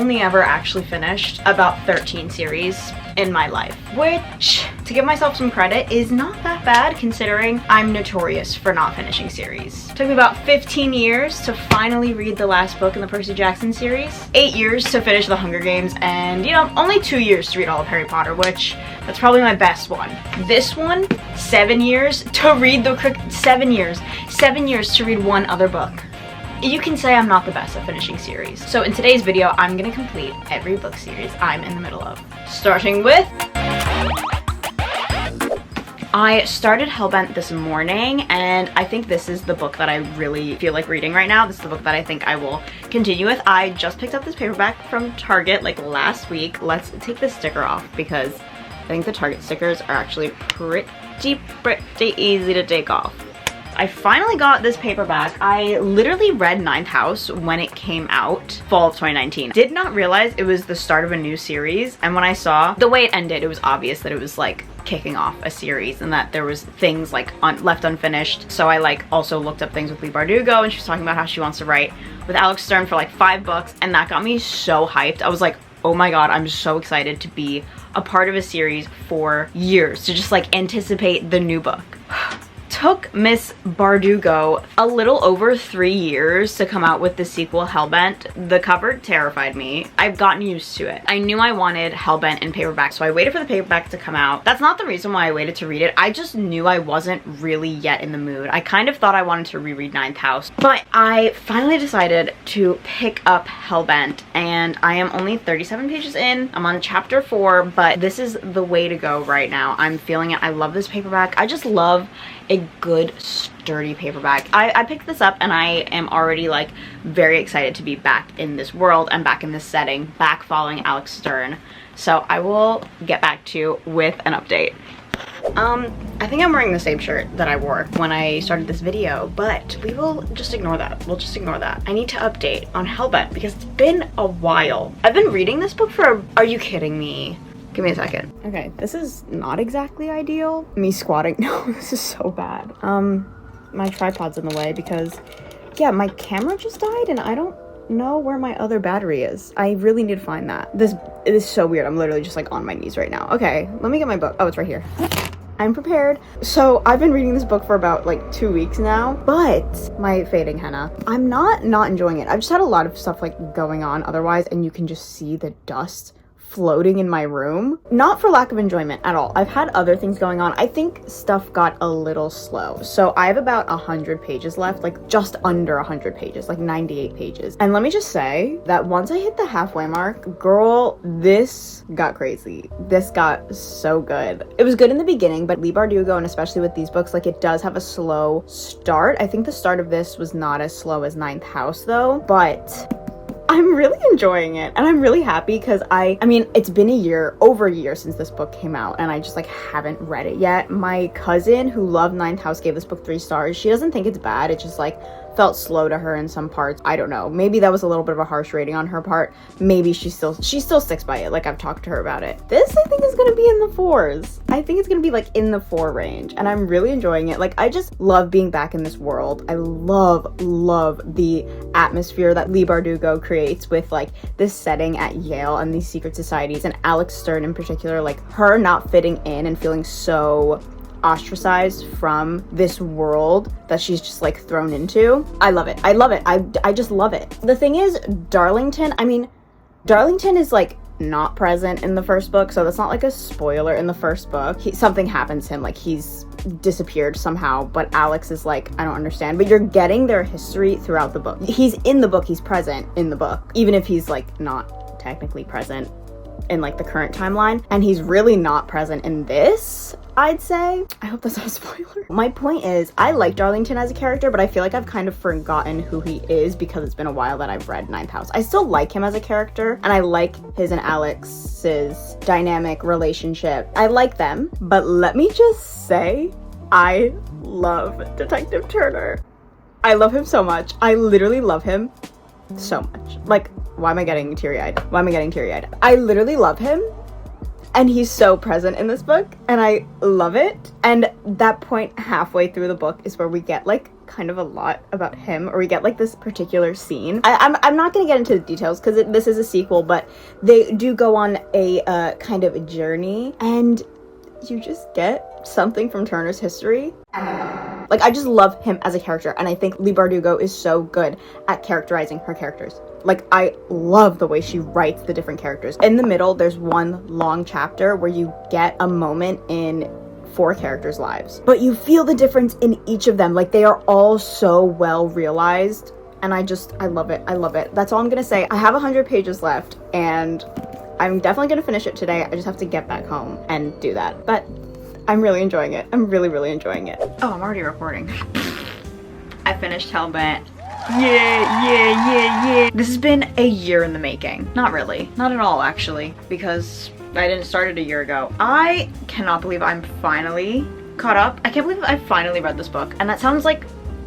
only ever actually finished about 13 series in my life, which, to give myself some credit, is not that bad considering I'm notorious for not finishing series. It took me about 15 years to finally read the last book in the Percy Jackson series, 8 years to finish the Hunger Games, and you know, only 2 years to read all of Harry Potter, which that's probably my best one. This one, 7 years to read the 7 years to read one other book. You can say I'm not the best at finishing series. So in today's video, I'm gonna complete every book series I'm in the middle of. Starting with... I started Hellbent this morning, and I think this is the book that I really feel like reading right now. This is the book that I think I will continue with. I just picked up this paperback from Target like last week. Let's take this sticker off because I think the Target stickers are actually pretty easy to take off. I finally got this paperback. I literally read Ninth House when it came out, fall of 2019. Did not realize it was the start of a new series, and when I saw the way it ended, it was obvious that it was like kicking off a series and that there was things like left unfinished. So I like also looked up things with Leigh Bardugo, and she was talking about how she wants to write with Alex Stern for like 5 books, and that got me so hyped. I was like, oh my god, I'm so excited to be a part of a series for years, to just like anticipate the new book. Took Miss Bardugo a little over 3 years to come out with the sequel Hellbent. The cover terrified me. I've gotten used to it. I knew I wanted Hellbent in paperback, so I waited for the paperback to come out. That's not the reason why I waited to read it. I just knew I wasn't really yet in the mood. I kind of thought I wanted to reread Ninth House, but I finally decided to pick up Hellbent, and I am only 37 pages in. I'm on chapter 4, but this is the way to go right now. I'm feeling it. I love this paperback. I just love a good sturdy paperback. I picked this up and I am already like very excited to be back in this world and back in this setting, back following Alex Stern. So I will get back to you with an update. I think I'm wearing the same shirt that I wore when I started this video, but we will just ignore that. We'll just ignore that. I need to update on Hellbent because it's been a while. I've been reading this book for, are you kidding me? Give me a second. Okay, this is not exactly ideal. Me squatting. No, this is so bad. My tripod's in the way because, yeah, my camera just died and I don't know where my other battery is. I really need to find that. It is so weird. I'm literally just like on my knees right now. Okay, let me get my book. Oh, it's right here. I'm prepared. So I've been reading this book for about like 2 weeks now, but my fading henna, I'm not enjoying it. I've just had a lot of stuff like going on otherwise, and you can just see the dust floating in my room. Not for lack of enjoyment at all. I've had other things going on. I think stuff got a little slow. So I have about 100 pages left, like just under 100 pages, like 98 pages. And let me just say that once I hit the halfway mark, girl, this got crazy. This got so good. It was good in the beginning, but Leigh Bardugo, and especially with these books, like it does have a slow start. I think the start of this was not as slow as Ninth House though, but I'm really enjoying it, and I'm really happy because I mean, it's been over a year since this book came out, and I just like haven't read it yet. My cousin who loved Ninth House gave this book 3 stars. She doesn't think it's bad. It just like felt slow to her in some parts. I don't know. Maybe that was a little bit of a harsh rating on her part. Maybe she still sticks by it. Like I've talked to her about it. This I think is gonna be in the 4s. I think it's gonna be like in the 4 range, and I'm really enjoying it. Like I just love being back in this world. I love the atmosphere that Leigh Bardugo creates with like this setting at Yale and these secret societies, and Alex Stern in particular, like her not fitting in and feeling so ostracized from this world that she's just like thrown into. I love it. I just love it. The thing is, Darlington is like not present in the first book, so that's not like a spoiler. In the first book, something happens to him, like he's disappeared somehow, but Alex is like, I don't understand. But you're getting their history throughout the book. He's in the book, he's present in the book, even if he's like not technically present in like the current timeline, and he's really not present in this, I'd say. I hope that's not a spoiler. My point is, I like Darlington as a character, but I feel like I've kind of forgotten who he is because it's been a while that I've read Ninth House. I still like him as a character, and I like his and Alex's dynamic relationship. I like them, but let me just say, I love Detective Turner. I love him so much. I literally love him so much. Like, why am I getting teary-eyed? I literally love him, and he's so present in this book, and I love it. And that point halfway through the book is where we get like kind of a lot about him, or we get like this particular scene. I'm not gonna get into the details because this is a sequel, but they do go on a kind of a journey, and you just get something from Turner's history. Like, I just love him as a character, and I think Leigh Bardugo is so good at characterizing her characters. Like, I love the way she writes the different characters. In the middle, there's one long chapter where you get a moment in 4 characters' lives, but you feel the difference in each of them. Like, they are all so well realized, and I love it. I love it. That's all I'm gonna say. I have 100 pages left, and I'm definitely gonna finish it today. I just have to get back home and do that, but I'm really enjoying it. I'm really, really enjoying it. Oh, I'm already recording. I finished Hellbent. Yeah. This has been a year in the making. Not really. Not at all, actually, because I didn't start it a year ago. I cannot believe I'm finally caught up. I can't believe I finally read this book, and that sounds like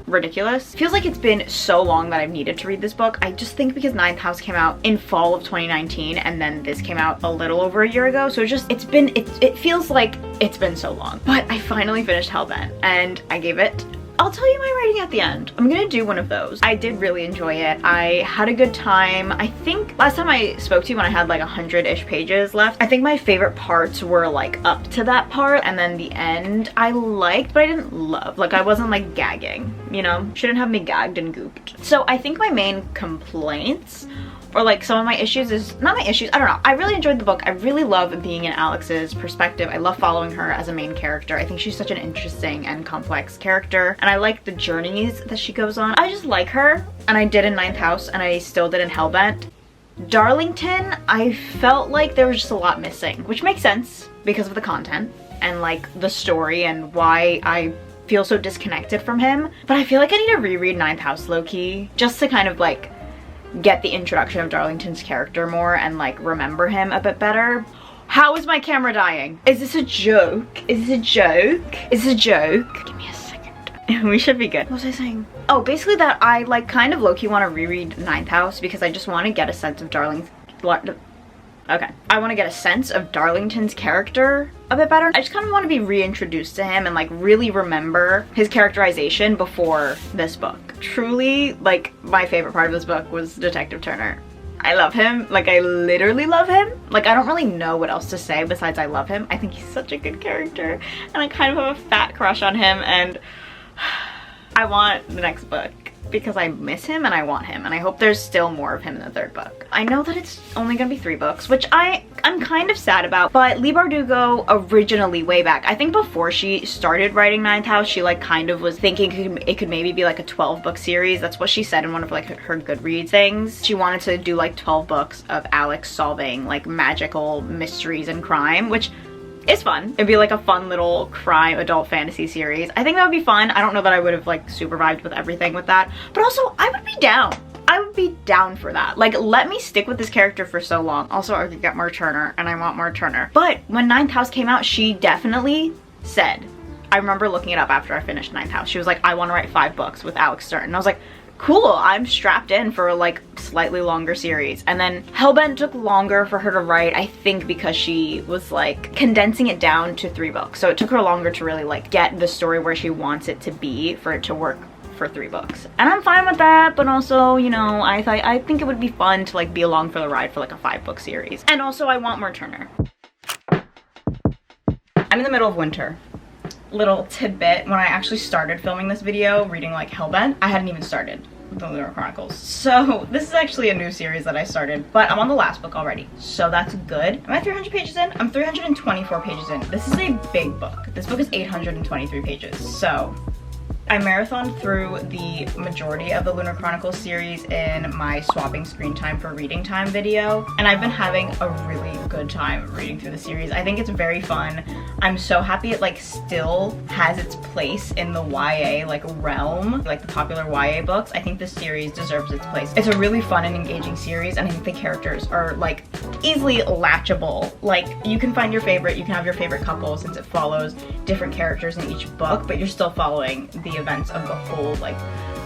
ridiculous. Feels like it's been so long that I've needed to read this book. I just think because Ninth House came out in fall of 2019, and then this came out a little over a year ago, so it feels like it's been so long. But I finally finished Hellbent, and I gave it, I'll tell you my rating at the end. I'm gonna do one of those. I did really enjoy it. I had a good time. I think last time I spoke to you when I had like 100-ish pages left, I think my favorite parts were like up to that part, and then the end I liked, but I didn't love. Like, I wasn't like gagging, you know? Shouldn't have me gagged and gooped. So I think my main complaints, or like some of my issues is, not my issues, I don't know. I really enjoyed the book. I really love being in Alex's perspective. I love following her as a main character. I think she's such an interesting and complex character, and I like the journeys that she goes on. I just like her, and I did in Ninth House, and I still did in Hellbent. Darlington, I felt like there was just a lot missing, which makes sense because of the content and like the story and why I feel so disconnected from him. But I feel like I need to reread Ninth House low-key just to kind of like get the introduction of Darlington's character more and like remember him a bit better. How is my camera dying? Is this a joke? Is this a joke? Is this a joke? Give me a second. We should be good. What was I saying? Oh, basically that I like kind of low-key want to reread Ninth House because I just want to get a sense of I want to get a sense of Darlington's character a bit better. I just kind of want to be reintroduced to him and like really remember his characterization before this book. Truly, like, my favorite part of this book was Detective Turner. I love him. Like, I literally love him. Like, I don't really know what else to say besides I love him. I think he's such a good character, and I kind of have a fat crush on him, and I want the next book because I miss him and I want him, and I hope there's still more of him in the 3rd book. I know that it's only gonna be 3 books, which I'm kind of sad about, but Leigh Bardugo originally, way back, I think before she started writing Ninth House, she like kind of was thinking it could maybe be like a 12-book series. That's what she said in one of like her Goodreads things. She wanted to do like 12 books of Alex solving like magical mysteries and crime, which is fun. It'd be like a fun little crime adult fantasy series. I think that would be fun. I don't know that I would have like super vibed with everything with that, but also I would be down. I would be down for that. Like, let me stick with this character for so long. Also, I could get more Turner, and I want more Turner. But when Ninth House came out, she definitely said, I remember looking it up after I finished Ninth House. She was like, I want to write 5 books with Alex Stern. And I was like, cool, I'm strapped in for a like slightly longer series. And then Hellbent took longer for her to write, I think because she was like condensing it down to 3 books. So it took her longer to really like get the story where she wants it to be for it to work for 3 books. And I'm fine with that, but also, you know, I think it would be fun to like be along for the ride for like a 5-book series. And also I want more Turner. I'm in the middle of winter. Little tidbit, when I actually started filming this video, reading like Hellbent, I hadn't even started the Lunar Chronicles. So this is actually a new series that I started, but I'm on the last book already, so that's good. Am I 300 pages in? I'm 324 pages in. This is a big book. This book is 823 pages, so I marathoned through the majority of the Lunar Chronicles series in my swapping screen time for reading time video, and I've been having a really good time reading through the series. I think it's very fun. I'm so happy it like still has its place in the YA like realm, like the popular YA books. I think this series deserves its place. It's a really fun and engaging series, and I think the characters are like easily latchable. Like, you can find your favorite, you can have your favorite couple since it follows different characters in each book, but you're still following the events of the whole like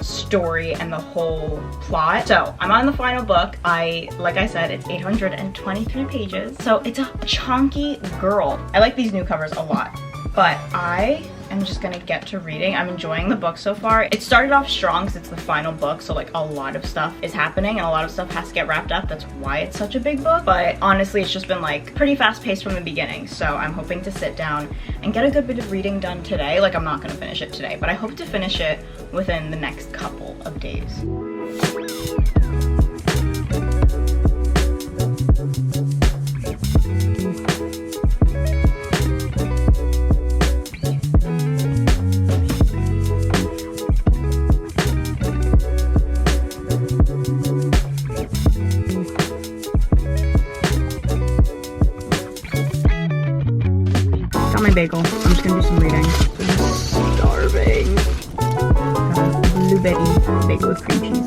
story and the whole plot. So I'm on the final book. Like I said, it's 823 pages, so it's a chunky girl. I like these new covers a lot, but I I'm just gonna get to reading. I'm enjoying the book so far. It started off strong because it's the final book, so like a lot of stuff is happening and a lot of stuff has to get wrapped up. That's why it's such a big book. But honestly, it's just been like pretty fast paced from the beginning. So I'm hoping to sit down and get a good bit of reading done today. Like I'm not gonna finish it today, but I hope to finish it within the next couple of days. My bagel. I'm just gonna do some reading. I'm starving. Blueberry bagel with cream cheese.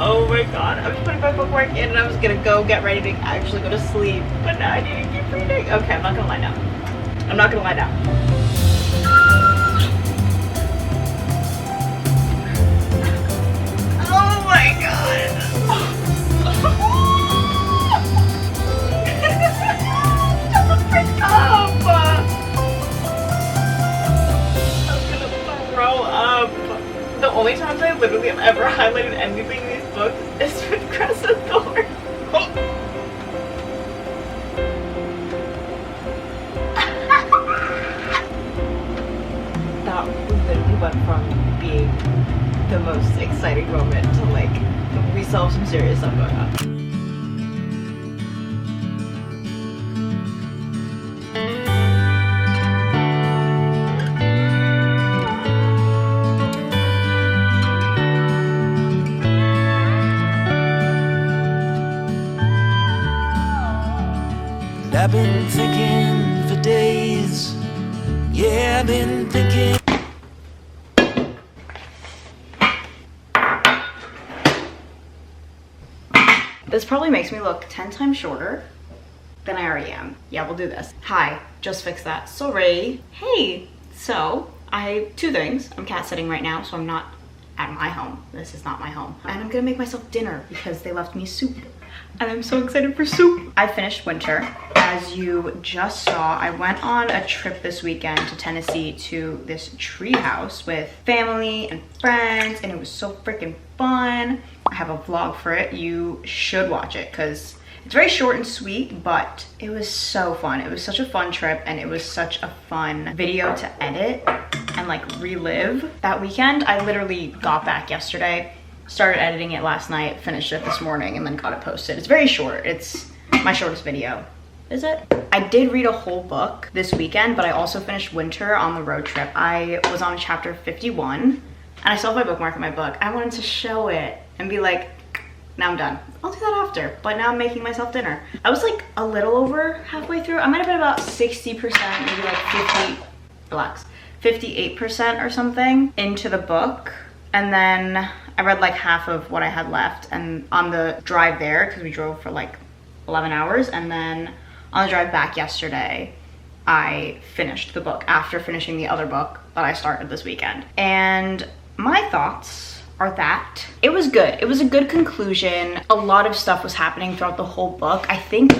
Oh my god, I was putting my bookmark in and I was gonna go get ready to actually go to sleep, but now I need to keep reading. Okay, I'm not gonna lie down. I'm not gonna lie down. Oh my god. Shut the frick up. I'm gonna throw up. The only times I literally have ever highlighted anything in these books is with Crescent Thorn. That literally went from being the most exciting moment to like, we still have some serious stuff going on. I've been thinking for days. Yeah, I've been thinking. This probably makes me look 10 times shorter than I already am. Yeah, we'll do this. Hi, just fixed that. Sorry. Hey, so two things. I'm cat sitting right now, so I'm not at my home. This is not my home. And I'm gonna make myself dinner because they left me soup. And I'm so excited for soup. I finished winter. As you just saw, I went on a trip this weekend to Tennessee to this tree house with family and friends, and it was so freaking fun. I have a vlog for it. You should watch it because it's very short and sweet, but it was so fun. It was such a fun trip, and it was such a fun video to edit and like relive that weekend. I literally got back yesterday, started editing it last night, finished it this morning, and then got it posted. It's very short. It's my shortest video. Is it? I did read a whole book this weekend, but I also finished Winter on the road trip. I was on chapter 51, and I still have my bookmark in my book. I wanted to show it and be like, now I'm done. I'll do that after, but now I'm making myself dinner. I was like a little over halfway through. I might have been about 60%, maybe like 50, relax, 58% or something into the book. And then I read like half of what I had left, and on the drive there, because we drove for like 11 hours, and then on the drive back yesterday, I finished the book after finishing the other book that I started this weekend. And my thoughts are that it was good. It was a good conclusion. A lot of stuff was happening throughout the whole book. I think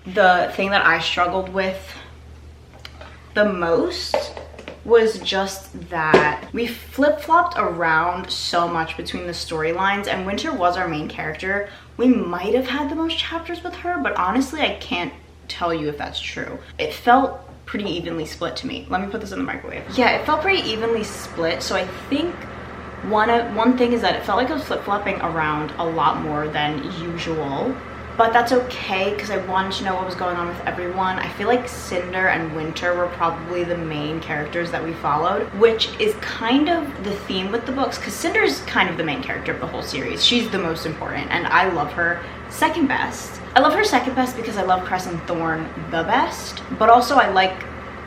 the thing that I struggled with the most was just that we flip-flopped around so much between the storylines, and Winter was our main character. We might have had the most chapters with her, but honestly, I can't tell you if that's true. It felt pretty evenly split to me. Let me put this in the microwave. Yeah, it felt pretty evenly split, so I think one thing is that it felt like I was flip-flopping around a lot more than usual. But that's okay, because I wanted to know what was going on with everyone. I feel like Cinder and Winter were probably the main characters that we followed, which is kind of the theme with the books, because Cinder's kind of the main character of the whole series. She's the most important, and I love her second best. I love her second best because I love Cress and Thorn the best, but also I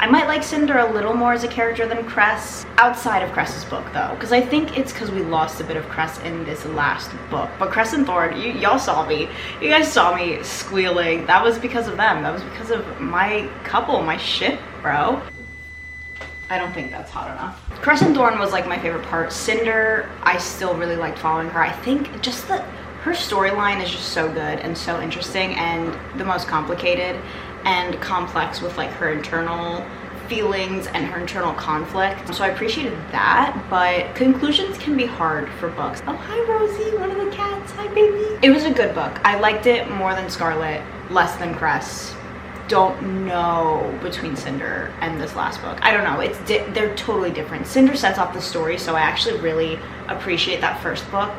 might like Cinder a little more as a character than Cress, outside of Cress's book though, because I think it's because we lost a bit of Cress in this last book. But Cress and Thorn, y'all saw me. You guys saw me squealing. That was because of them. That was because of my couple, my ship, bro. I don't think that's hot enough. Cress and Thorn was like my favorite part. Cinder, I still really liked following her. I think just her storyline is just so good and so interesting and the most complicated and complex with like her internal feelings and her internal conflict. So I appreciated that, but conclusions can be hard for books. Oh, hi Rosie, one of the cats. Hi baby. It was a good book. I liked it more than Scarlet, less than Cress. Don't know between Cinder and this last book. I don't know. They're totally different. Cinder sets off the story, so I actually really appreciate that first book.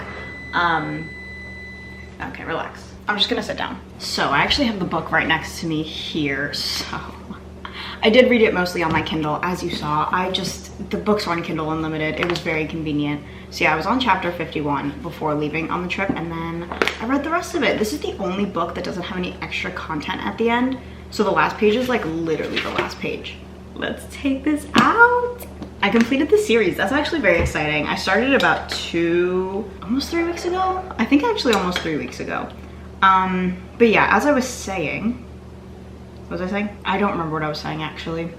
Okay, relax. I'm just gonna sit down. So I actually have the book right next to me here. So I did read it mostly on my Kindle, as you saw. The books are on Kindle Unlimited. It was very convenient. So yeah, I was on chapter 51 before leaving on the trip, and then I read the rest of it. This is the only book that doesn't have any extra content at the end. So the last page is like literally the last page. Let's take this out. I completed the series. That's actually very exciting. I started about almost 3 weeks ago. I think actually almost 3 weeks ago. But yeah, as I was saying, what was I saying? I don't remember what I was saying actually.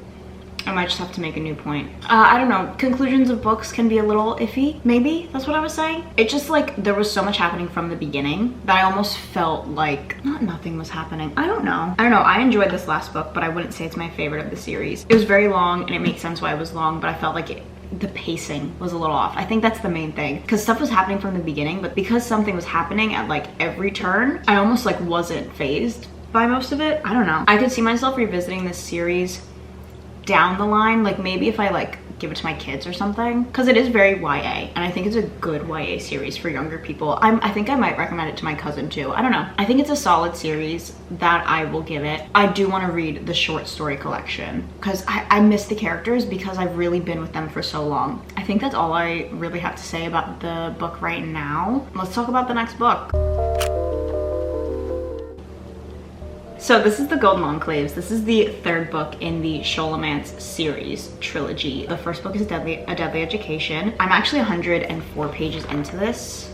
I might just have to make a new point. I don't know, conclusions of books can be a little iffy, maybe that's what I was saying. It just like, there was so much happening from the beginning that I almost felt like nothing was happening. I don't know. I enjoyed this last book, but I wouldn't say it's my favorite of the series. It was very long and it makes sense why it was long, but I felt like the pacing was a little off. I think that's the main thing, because stuff was happening from the beginning, but because something was happening at like every turn, I almost like wasn't fazed by most of it. I don't know. I could see myself revisiting this series down the line, like maybe if I like give it to my kids or something, because it is very YA and I think it's a good YA series for younger people. I think I might recommend it to my cousin too. I don't know. I think it's a solid series that I will give it. I do want to read the short story collection because I miss the characters because I've really been with them for so long. I think that's all I really have to say about the book right now. Let's talk about the next book. So this is the Golden Enclaves. This is the third book in the Sholomance series trilogy. The first book is A Deadly Education. I'm actually 104 pages into this.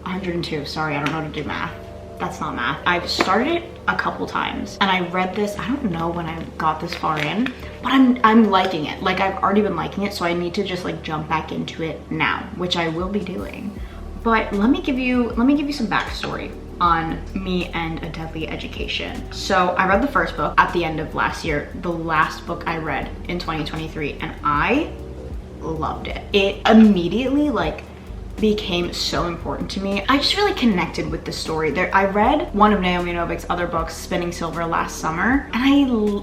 102, sorry, I don't know how to do math. That's not math. I've started it a couple times and I read this, I don't know when I got this far in, but I'm liking it. Like I've already been liking it, so I need to just like jump back into it now, which I will be doing. But let me give you some backstory on me and A Deadly Education. So I read the first book at the end of last year, the last book I read in 2023, and I loved it. It immediately like became so important to me. I just really connected with the story. I read one of Naomi Novik's other books, Spinning Silver, last summer, and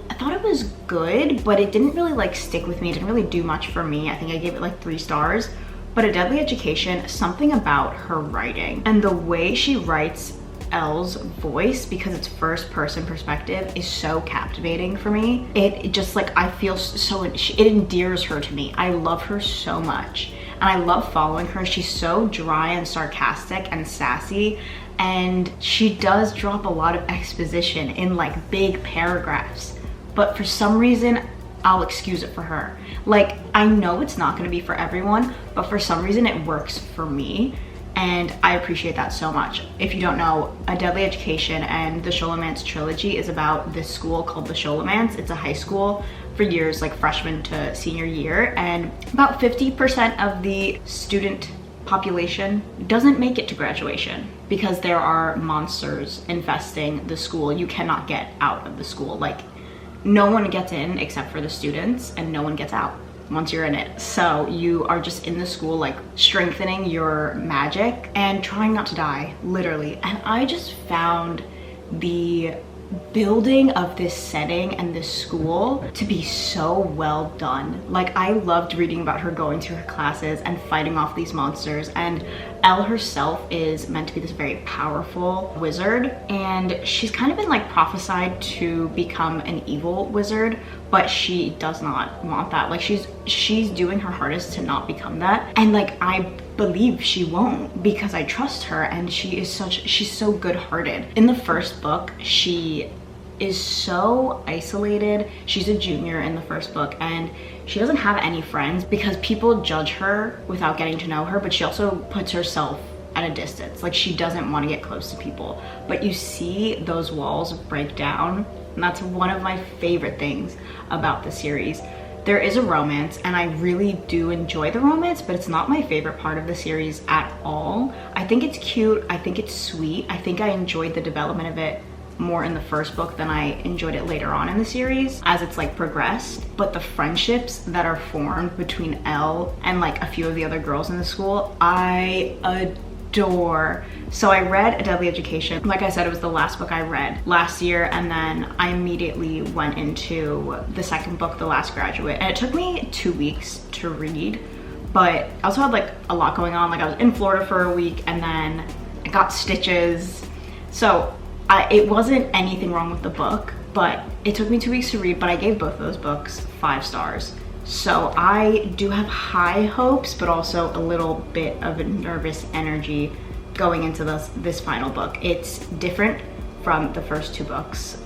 I thought it was good, but it didn't really like stick with me. It didn't really do much for me. I think I gave it like 3 stars. But A Deadly Education, something about her writing and the way she writes Elle's voice, because it's first person perspective, is so captivating for me. It just like, I feel so, it endears her to me. I love her so much and I love following her. She's so dry and sarcastic and sassy, and she does drop a lot of exposition in like big paragraphs, but for some reason I'll excuse it for her. Like, I know it's not gonna be for everyone, but for some reason it works for me. And I appreciate that so much. If you don't know, A Deadly Education and the Sholomance trilogy is about this school called the Sholomance. It's a high school for years, like freshman to senior year, and about 50% of the student population doesn't make it to graduation because there are monsters infesting the school. You cannot get out of the school. Like, no one gets in except for the students, and no one gets out once you're in it. So you are just in the school, like strengthening your magic and trying not to die, literally. And I just found the building of this setting and this school to be so well done. Like, I loved reading about her going to her classes and fighting off these monsters, and Elle herself is meant to be this very powerful wizard, and she's kind of been like prophesied to become an evil wizard, but she does not want that. Like, she's doing her hardest to not become that. And like, I believe she won't because I trust her, and she's so good-hearted. In the first book, she is so isolated. She's a junior in the first book, and she doesn't have any friends because people judge her without getting to know her, but she also puts herself at a distance. Like, she doesn't want to get close to people. But you see those walls break down, and that's one of my favorite things about the series. There is a romance, and I really do enjoy the romance, but it's not my favorite part of the series at all. I think it's cute, I think it's sweet, I think I enjoyed the development of it more in the first book than I enjoyed it later on in the series as it's like progressed. But the friendships that are formed between Elle and like a few of the other girls in the school, I adore. So I read A Deadly Education. Like I said, it was the last book I read last year, and then I immediately went into the second book, The Last Graduate, and it took me 2 weeks to read, but I also had like a lot going on. Like, I was in Florida for a week, and then I got stitches, so it wasn't anything wrong with the book, but it took me 2 weeks to read. But I gave both of those books 5 stars. So I do have high hopes, but also a little bit of a nervous energy going into this final book. It's different from the first 2 books.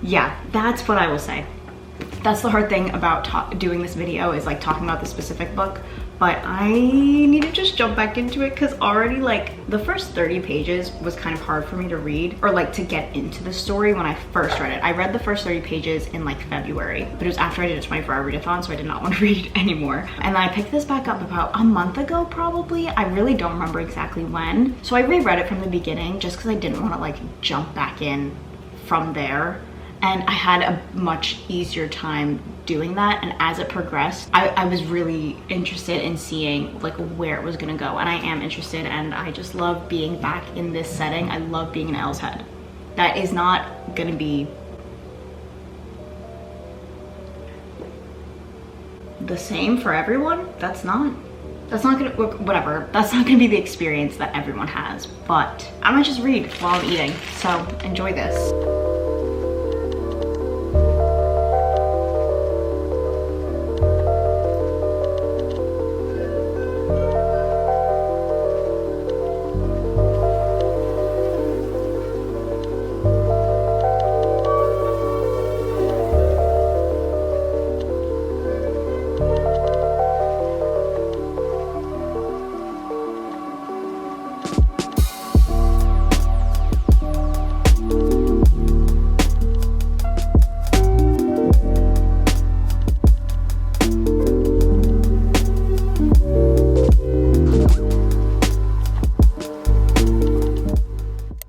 Yeah, that's what I will say. That's the hard thing about doing this video, is like talking about the specific book, but I need to just jump back into it because already like the first 30 pages was kind of hard for me to read, or like to get into the story when I first read it. I read the first 30 pages in like February, but it was after I did a 24-hour readathon, so I did not want to read it anymore. And then I picked this back up about a month ago probably. I really don't remember exactly when. So I reread it from the beginning just because I didn't want to like jump back in from there. And I had a much easier time doing that, and as it progressed, I was really interested in seeing like where it was gonna go, and I am interested, and I just love being back in this setting. I love being in Elle's head. That is not gonna be the same for everyone. That's not gonna, whatever, that's not gonna be the experience that everyone has, but I might just read while I'm eating, so enjoy this.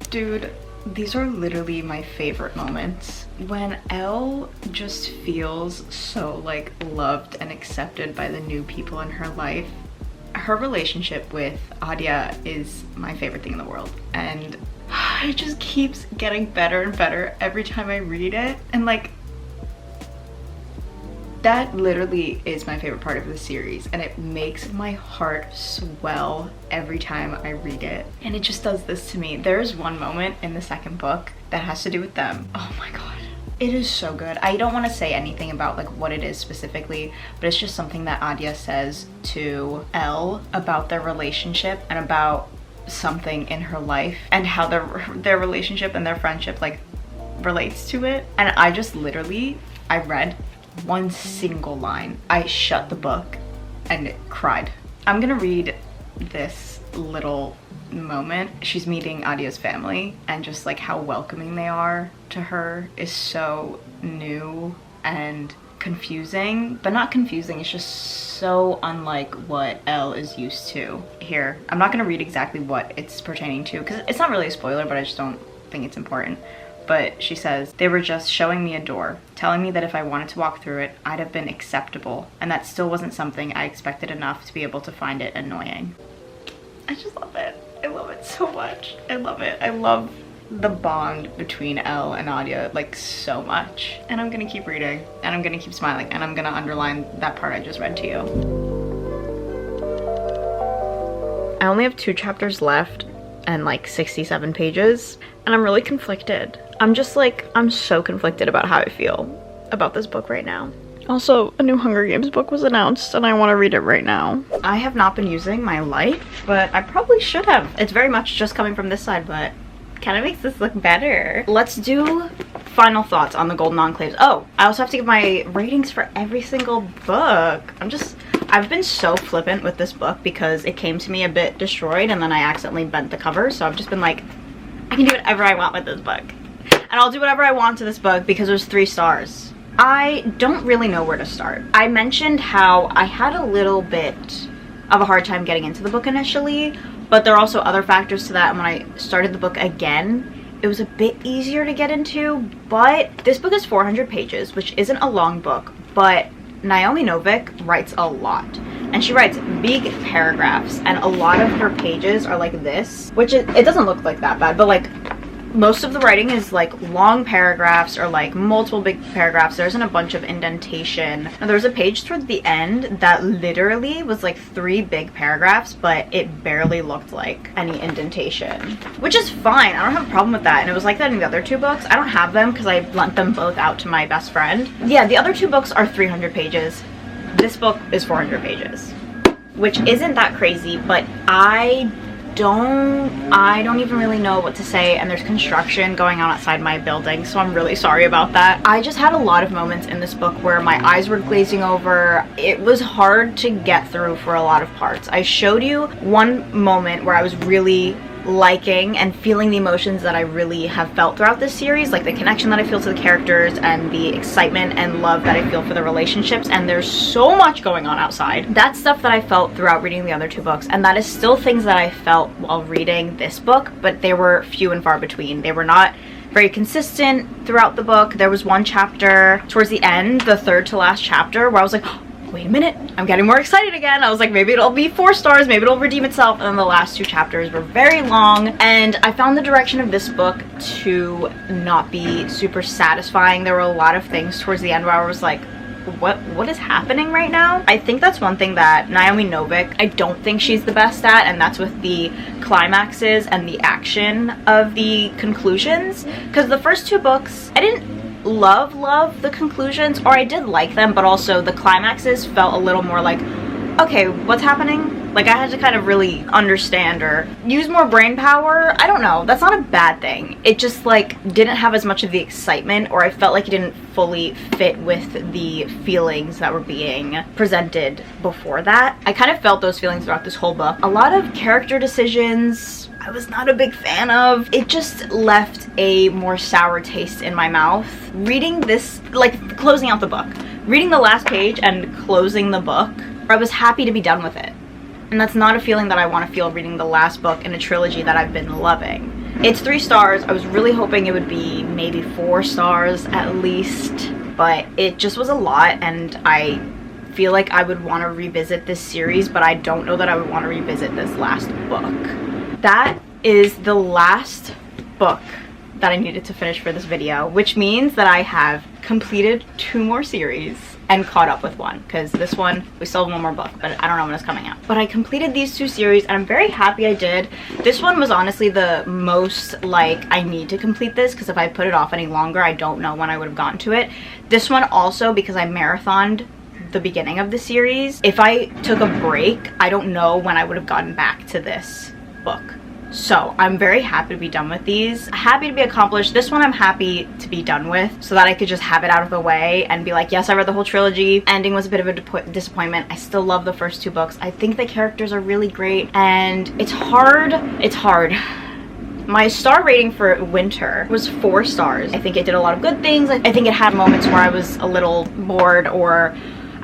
Dude, these are literally my favorite moments. When Elle just feels so like loved and accepted by the new people in her life. Her relationship with Adia is my favorite thing in the world, and it just keeps getting better and better every time I read it. And like, that literally is my favorite part of the series, and it makes my heart swell every time I read it. And it just does this to me. There's one moment in the second book that has to do with them. Oh my god. It is so good. I don't want to say anything about like what it is specifically, but it's just something that Adia says to Elle about their relationship and about something in her life, and how their relationship and their friendship like relates to it. And I just literally, I read one single line, I shut the book and cried. I'm gonna read this little moment. She's meeting Adia's family, and just like how welcoming they are to her is so new and confusing, but not confusing, it's just so unlike what Elle is used to. Here, I'm not gonna read exactly what it's pertaining to because it's not really a spoiler, but I just don't think it's important. But she says, they were just showing me a door, telling me that if I wanted to walk through it, I'd have been acceptable, and that still wasn't something I expected enough to be able to find it annoying. I just love it. I love it so much. I love it. I love the bond between Elle and Adia like so much. And I'm gonna keep reading, and I'm gonna keep smiling, and I'm gonna underline that part I just read to you. I only have 2 chapters left and like 67 pages, and I'm really conflicted. I'm just like, I'm so conflicted about how I feel about this book right now. Also, a new Hunger Games book was announced and I want to read it right now. I have not been using my light, but I probably should have. It's very much just coming from this side, but kind of makes this look better. Let's do final thoughts on the Golden Enclaves. Oh, I also have to give my ratings for every single book. I've been so flippant with this book because it came to me a bit destroyed and then I accidentally bent the cover. So I've just been like, I can do whatever I want with this book. And I'll do whatever I want to this book because there's 3 stars. I don't really know where to start. I mentioned how I had a little bit of a hard time getting into the book initially, but there are also other factors to that, and when I started the book again, it was a bit easier to get into. But this book is 400 pages, which isn't a long book, but Naomi Novik writes a lot. And she writes big paragraphs, and a lot of her pages are like this, which it doesn't look like that bad, but like most of the writing is like long paragraphs or like multiple big paragraphs. There isn't a bunch of indentation. And there was a page towards the end that literally was like 3 big paragraphs, but it barely looked like any indentation, which is fine. I don't have a problem with that. And it was like that in the other 2 books. I don't have them because I lent them both out to my best friend. Yeah, the other 2 books are 300 pages. This book is 400 pages, which isn't that crazy, but I don't even really know what to say, and there's construction going on outside my building, so I'm really sorry about that. I just had a lot of moments in this book where my eyes were glazing over. It was hard to get through for a lot of parts. I showed you one moment where I was really liking and feeling the emotions that I really have felt throughout this series, like the connection that I feel to the characters and the excitement and love that I feel for the relationships, and there's so much going on outside. That's stuff that I felt throughout reading the other 2 books, and that is still things that I felt while reading this book, but they were few and far between. They were not very consistent throughout the book. There was one chapter towards the end, the 3rd to last chapter, where I was like, wait a minute, I'm getting more excited again. I was like, maybe it'll be 4 stars, maybe it'll redeem itself. And then the last 2 chapters were very long, and I found the direction of this book to not be super satisfying. There were a lot of things towards the end where I was like, what is happening right now? I think that's one thing that Naomi Novik, I don't think she's the best at, and that's with the climaxes and the action of the conclusions. Because the first 2 books, I didn't love the conclusions, or I did like them, but also the climaxes felt a little more like, okay, what's happening? Like I had to kind of really understand or use more brain power. I don't know, that's not a bad thing. It just like didn't have as much of the excitement, or I felt like it didn't fully fit with the feelings that were being presented before that. I kind of felt those feelings throughout this whole book. A lot of character decisions I was not a big fan of. It just left a more sour taste in my mouth. Reading this, like closing out the book, reading the last page and closing the book, I was happy to be done with it. And that's not a feeling that I want to feel reading the last book in a trilogy that I've been loving. It's 3 stars. I was really hoping it would be maybe 4 stars at least, but it just was a lot, and I feel like I would want to revisit this series, but I don't know that I would want to revisit this last book. That is the last book that I needed to finish for this video, which means that I have completed 2 more series and caught up with 1, because this one, we still have 1 more book, but I don't know when it's coming out. But I completed these 2 series, and I'm very happy I did. This one was honestly the most like, I need to complete this, because if I put it off any longer, I don't know when I would have gotten to it. This one also, because I marathoned the beginning of the series. If I took a break, I don't know when I would have gotten back to this book. So I'm very happy to be done with these. Happy to be accomplished. This one I'm happy to be done with so that I could just have it out of the way and be like, yes, I read the whole trilogy. Ending was a bit of a disappointment. I still love the first 2 books. I think the characters are really great, and it's hard. It's hard. My star rating for Winter was 4 stars. I think it did a lot of good things. I think it had moments where I was a little bored or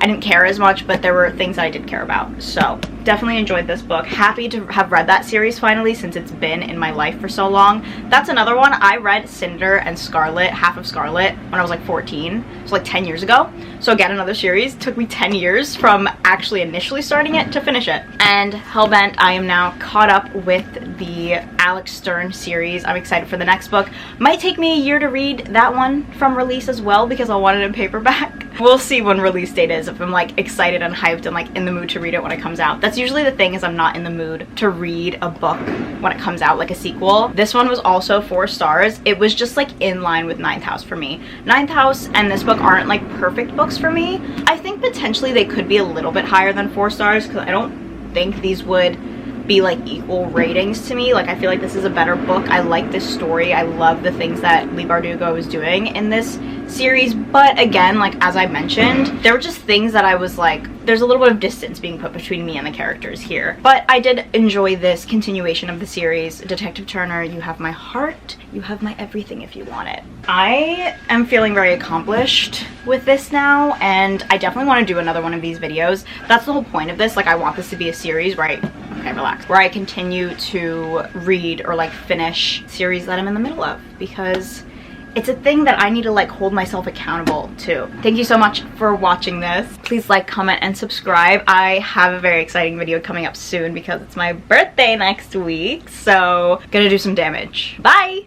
I didn't care as much, but there were things I did care about. So definitely enjoyed this book. Happy to have read that series finally, since it's been in my life for so long. That's another one. I read Cinder and Scarlet, half of Scarlet, when I was like 14. So like 10 years ago. So again, another series. It took me 10 years from actually initially starting it to finish it. And Hellbent, I am now caught up with the Alex Stern series. I'm excited for the next book. Might take me a year to read that one from release as well because I want it in paperback. We'll see when release date is, if I'm like excited and hyped and like in the mood to read it when it comes out. That's usually the thing, is I'm not in the mood to read a book when it comes out, like a sequel. This one was also 4 stars. It was just like in line with Ninth House for me. Ninth House and this book aren't like perfect books for me. I think potentially they could be a little bit higher than 4 stars because I don't think these would be like equal ratings to me. Like, I feel like this is a better book. I like this story. I love the things that Leigh Bardugo is doing in this series, but again, like as I mentioned, there were just things that I was like, there's a little bit of distance being put between me and the characters here. But I did enjoy this continuation of the series. Detective Turner, you have my heart, you have my everything if you want it. I am feeling very accomplished with this now, and I definitely want to do another one of these videos. That's the whole point of this. Like, I want this to be a series, right? Okay, relax. Where I continue to read or like finish series that I'm in the middle of, because it's a thing that I need to like hold myself accountable to. Thank you so much for watching this. Please like, comment, and subscribe. I have a very exciting video coming up soon because it's my birthday next week, so gonna do some damage. Bye!